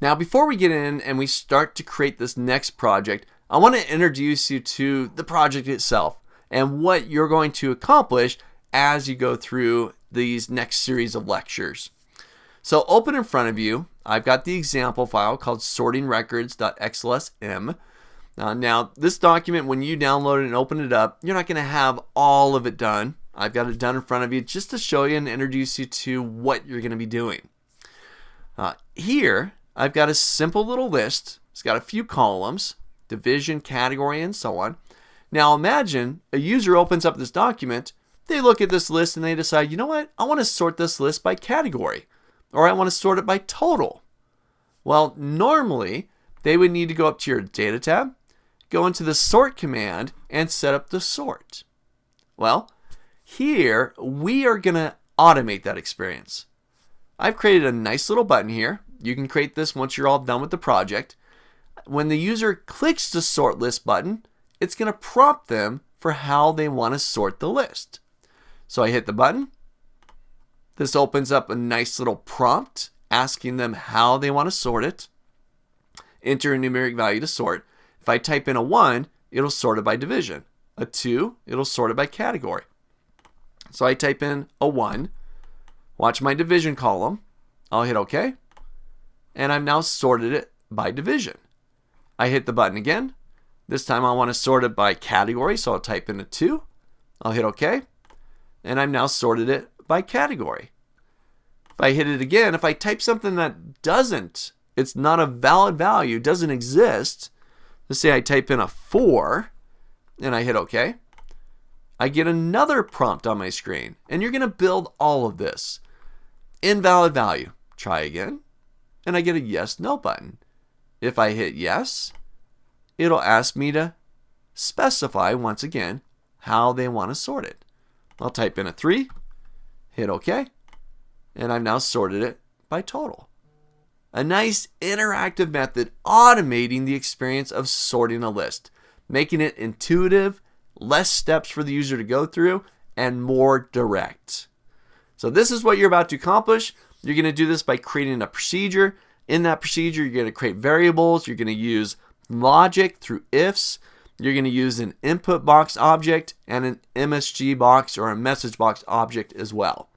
Now, before we get in and we start to create this next project, I want to introduce you to the project itself and what you're going to accomplish as you go through these next series of lectures. So open in front of you, I've got the example file called sortingrecords.xlsm. Now, this document, when you download it and open it up, you're not going to have all of it done. I've got it done in front of you just to show you and introduce you to what you're going to be doing. Here, I've got a simple little list. It's got a few columns, division, category, and so on. Now imagine a user opens up this document, they look at this list and they decide, you know what, I want to sort this list by category, or I want to sort it by total. Well, normally they would need to go up to your data tab, go into the sort command, and set up the sort. Well, here we are going to automate that experience. I've created a nice little button here. You can create this once you're all done with the project. When the user clicks the sort list button, it's going to prompt them for how they want to sort the list. So I hit the button. This opens up a nice little prompt asking them how they want to sort it. Enter a numeric value to sort. If I type in a 1, it'll sort it by division. A 2, it'll sort it by category. So I type in a 1. Watch my division column. I'll hit OK. And I've now sorted it by division. I hit the button again. This time I want to sort it by category, so I'll type in a 2. I'll hit OK. And I've now sorted it by category. If I hit it again, if I type something that it's not a valid value, doesn't exist, let's say I type in a 4 and I hit OK, I get another prompt on my screen. And you're going to build all of this. Invalid value. Try again. And I get a yes, no button. If I hit yes, it'll ask me to specify once again how they want to sort it. I'll type in a 3, hit OK, and I've now sorted it by total. A nice interactive method automating the experience of sorting a list, making it intuitive, less steps for the user to go through, and more direct. So this is what you're about to accomplish. You're going to do this by creating a procedure. In that procedure, you're going to create variables. You're going to use logic through ifs. You're going to use an input box object and an MSG box or a message box object as well.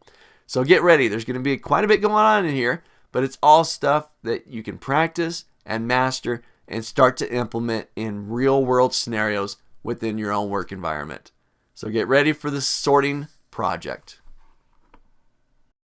So get ready. There's going to be quite a bit going on in here, but it's all stuff that you can practice and master and start to implement in real world scenarios within your own work environment. So get ready for the sorting project.